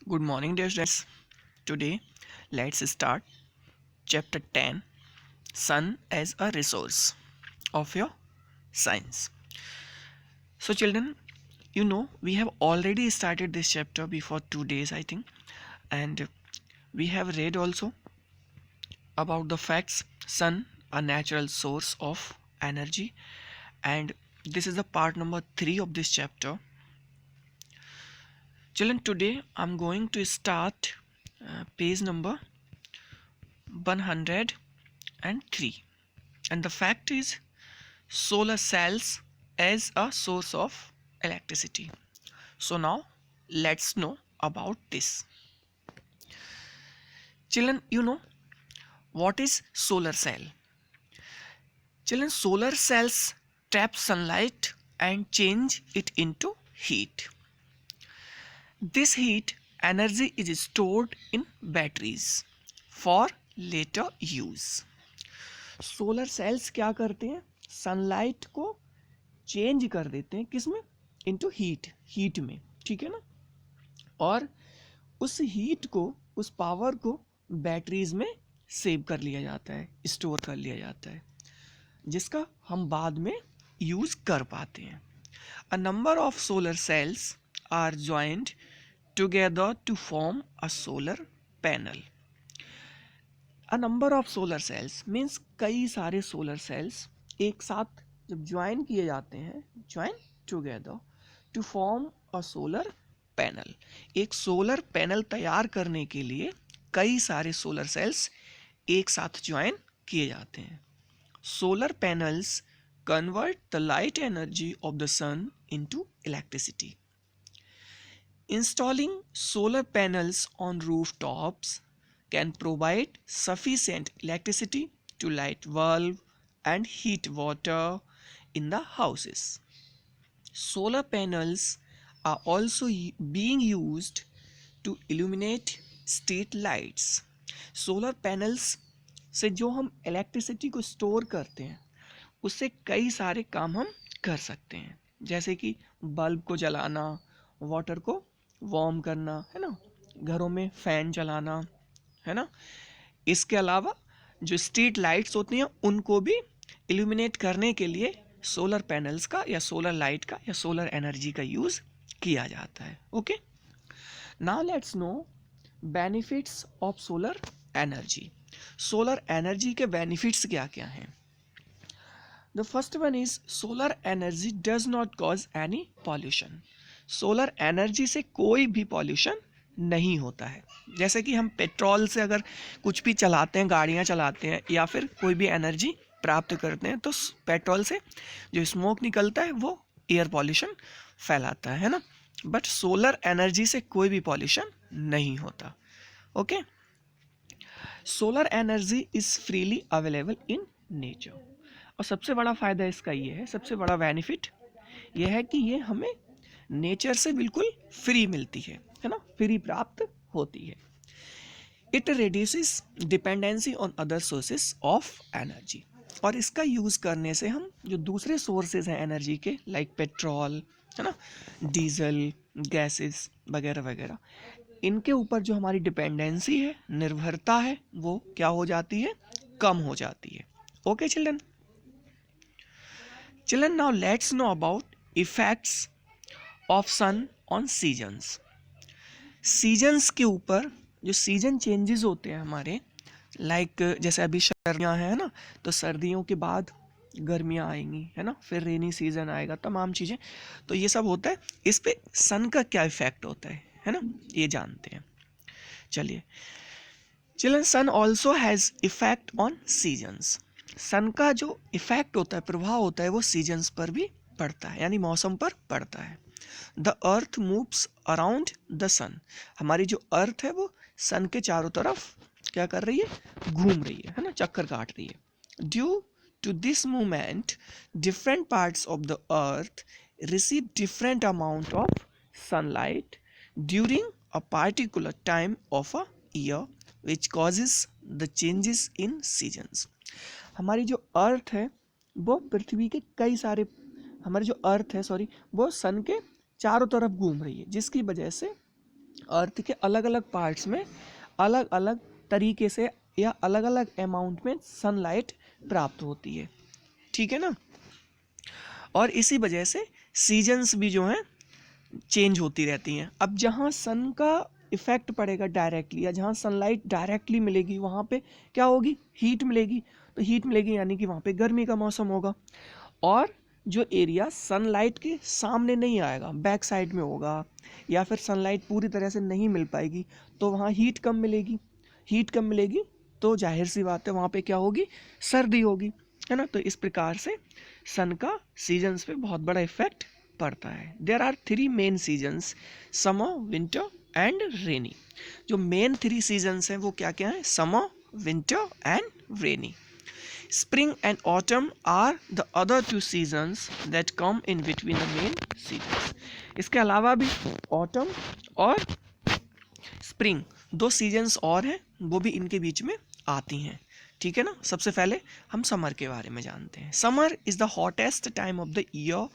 Good morning, dear students. Today, let's start chapter 10 Sun as a Resource of your Science. So, children, we have already started this chapter before 2 days, I think, and we have read also about the facts Sun, a natural source of energy, and this is the part number 3 of this chapter. Children, today I'm going to start page number 103, and the fact is solar cells as a source of electricity. So now let's know about this. Children, what is solar cell? Children, solar cells trap sunlight and change it into heat. This heat energy is stored in batteries for later use. Solar cells क्या करते हैं? Sunlight को change कर देते हैं किस में? Into heat में, ठीक है ना। और उस हीट को, उस पावर को बैटरीज में सेव कर लिया जाता है, स्टोर कर लिया जाता है, जिसका हम बाद में यूज कर पाते हैं। A number of solar cells are joined together to form a solar panel. A number of solar cells means कई सारे सोलर सेल्स एक साथ जब ज्वाइन किए जाते हैं, join together to form a solar panel. एक सोलर पैनल तैयार करने के लिए कई सारे सोलर सेल्स एक साथ ज्वाइन किए जाते हैं। Solar panels convert the light energy of the sun into electricity. Installing solar panels on rooftops can provide sufficient electricity to light bulb and heat water in the houses. Solar panels are also being used to illuminate street lights. Solar panels से जो हम electricity को store करते हैं उससे कई सारे काम हम कर सकते हैं, जैसे कि बल्ब को जलाना, वाटर को वार्म करना, है ना, घरों में फैन चलाना, है ना। इसके अलावा जो स्ट्रीट लाइट्स होती हैं उनको भी इल्यूमिनेट करने के लिए सोलर पैनल्स का या सोलर लाइट का या सोलर एनर्जी का यूज़ किया जाता है। Okay, now let's no benefits of solar energy. Solar energy के बेनिफिट्स क्या क्या हैं? The first one is solar energy does not cause any pollution. Solar energy से कोई भी पॉल्यूशन नहीं होता है। जैसे कि हम पेट्रोल से अगर कुछ भी चलाते हैं, गाड़ियाँ चलाते हैं या फिर कोई भी एनर्जी प्राप्त करते हैं, तो पेट्रोल से जो स्मोक निकलता है वो एयर पॉल्यूशन फैलाता है ना। बट सोलर एनर्जी से कोई भी पॉल्यूशन नहीं होता। Okay, solar energy is freely available in nature. और सबसे बड़ा फ़ायदा इसका ये है, सबसे बड़ा बेनिफिट ये है कि ये हमें नेचर से बिल्कुल फ्री मिलती है ना, फ्री प्राप्त होती है। It reduces dependency on other sources of energy. और इसका यूज़ करने से हम जो दूसरे सोर्सेज हैं एनर्जी के, लाइक पेट्रोल, है ना, डीजल, गैसेस वगैरह वगैरह, इनके ऊपर जो हमारी डिपेंडेंसी है, निर्भरता है, वो क्या हो जाती है? कम हो जाती है। Okay children, now let's know about effects of sun on seasons. Seasons के ऊपर जो सीजन चेंजेस होते हैं हमारे, लाइक जैसे अभी सर्दियाँ हैं ना, तो सर्दियों के बाद गर्मियाँ आएंगी, है ना, फिर रेनी सीजन आएगा, तमाम चीज़ें, तो ये सब होता है। इस पे सन का क्या इफेक्ट होता है ना, ये जानते हैं। चलिए children, sun also has effect on seasons. Sun का जो इफेक्ट होता है, प्रभाव होता है, वो सीजन्स पर भी पड़ता है, यानी मौसम पर पड़ता है। The earth moves around the sun. हमारी जो अर्थ है वो सन के चारों तरफ क्या कर रही है? घूम रही है ना, चक्कर काट रही है। Due to this movement different parts of the earth receive different amount of sunlight during a particular time of a year which causes the changes in seasons. हमारी जो अर्थ है वो पृथ्वी के कई सारे, हमारी जो अर्थ है वो सन के चारों तरफ घूम रही है, जिसकी वजह से अर्थ के अलग अलग पार्ट्स में अलग अलग तरीके से या अलग अलग अमाउंट में सनलाइट प्राप्त होती है, ठीक है ना। और इसी वजह से सीजन्स भी जो हैं चेंज होती रहती हैं। अब जहाँ सन का इफेक्ट पड़ेगा डायरेक्टली, या जहाँ सनलाइट डायरेक्टली मिलेगी, वहाँ पे क्या होगी, हीट मिलेगी। तो हीट मिलेगी यानी कि वहाँ पे गर्मी का मौसम होगा। और जो एरिया सनलाइट के सामने नहीं आएगा, बैक साइड में होगा, या फिर सनलाइट पूरी तरह से नहीं मिल पाएगी, तो वहाँ हीट कम मिलेगी। हीट कम मिलेगी तो जाहिर सी बात है वहाँ पे क्या होगी, सर्दी होगी, है ना। तो इस प्रकार से सन का सीजन्स पे बहुत बड़ा इफेक्ट पड़ता है। There are 3 main seasons, summer, winter and rainy. जो मेन 3 सीजन्स हैं वो क्या क्या हैं, summer, winter and rainy. Spring and autumn are the other 2 seasons that come in between the main seasons. इसके अलावा भी autumn और spring 2 seasons और हैं, वो भी इनके बीच में आती हैं, ठीक है ना। सबसे पहले हम समर के बारे में जानते हैं। Summer is the hottest time of the year,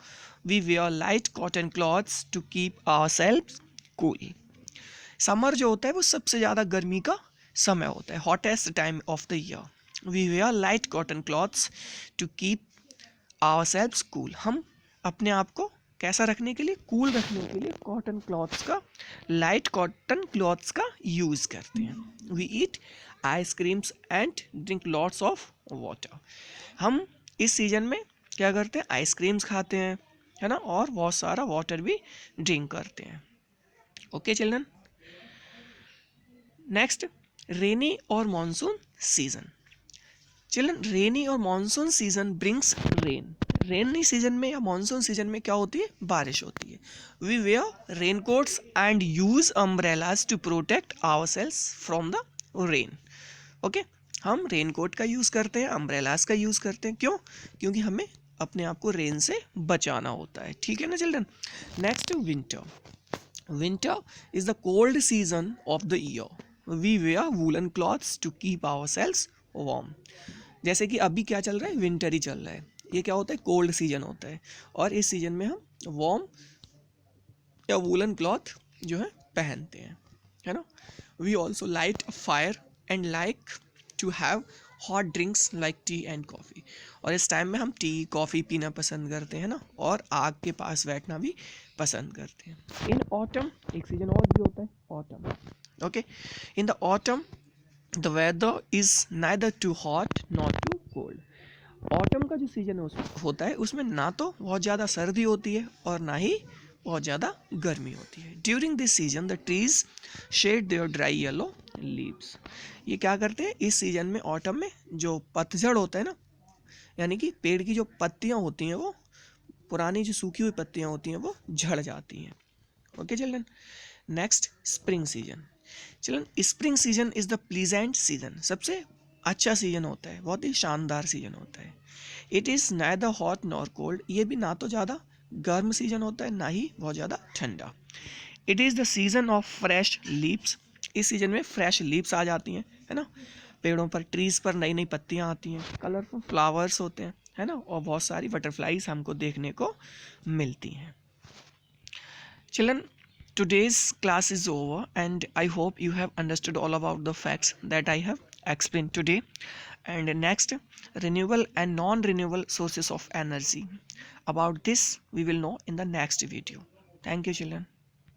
we wear light cotton clothes to keep ourselves cool. Summer जो होता है वो सबसे ज़्यादा गर्मी का समय होता है, hottest time of the year. We wear light cotton cloths to keep ourselves cool. हम अपने आप को कैसा रखने के लिए, कूल रखने के लिए कॉटन क्लॉथ्स का, लाइट कॉटन क्लॉथ्स का यूज़ करते हैं। We eat ice creams and drink lots of water. हम इस सीजन में क्या करते हैं, आइसक्रीम्स खाते हैं, है ना, और बहुत सारा वाटर भी ड्रिंक करते हैं। ओके चिल्ड्रन, नेक्स्ट रेनी और मॉनसून सीजन। चिल्ड्रन, रेनी और monsoon season brings rain. Rainy season में या मॉनसून सीजन में क्या होती है, बारिश होती है। We wear raincoats and use umbrellas to protect ourselves from the rain. Okay, हम रेनकोट का यूज़ करते हैं, अम्ब्रेलाज का यूज़ करते हैं, क्यों, क्योंकि हमें अपने आप को रेन से बचाना होता है, ठीक है ना children. Next winter. Winter is the cold season of the year, we wear woollen clothes to keep ourselves warm. जैसे कि अभी क्या चल रहा है, विंटर ही चल रहा है, ये क्या होता है, कोल्ड सीजन होता है, और इस सीजन में हम वार्म या वूलन क्लॉथ जो है पहनते हैं, है ना। We also light a fire and like to have hot drinks like tea and coffee. और इस टाइम में हम टी कॉफ़ी पीना पसंद करते हैं ना, और आग के पास बैठना भी पसंद करते हैं। इन ऑटम, एक सीजन और भी होता है autumn. Okay, in the autumn the weather is neither too hot nor too cold. Autumn का जो सीजन होता है उसमें ना तो बहुत ज़्यादा सर्दी होती है और ना ही बहुत ज़्यादा गर्मी होती है। During this season the trees shade there dry yellow leaves. ये क्या करते हैं इस सीजन में, ऑटम में जो पतझड़ होता है ना, यानी कि पेड़ की जो पत्तियाँ होती हैं वो, पुरानी जो सूखी हुई पत्तियाँ होती हैं वो झड़ जाती हैं। Okay children, next spring season. Children, spring season is the pleasant season. सबसे अच्छा सीजन होता है, बहुत ही शानदार सीजन होता है। It is neither hot nor cold. ये भी ना तो ज़्यादा गर्म सीजन होता है, ना ही बहुत ज़्यादा ठंडा। It is the season of fresh leaves. इस सीजन में फ्रेश लीव्स आ जाती हैं, है ना, पेड़ों पर, ट्रीज़ पर नई नई पत्तियाँ आती हैं, कलरफुल फ्लावर्स होते हैं, है ना, और बहुत सारी बटरफ्लाइज हमको देखने को मिलती हैं। Children, today's class is over and I hope you have understood all about the facts that I have explained today. And next, renewable and non-renewable sources of energy. About this, we will know in the next video. Thank you, children.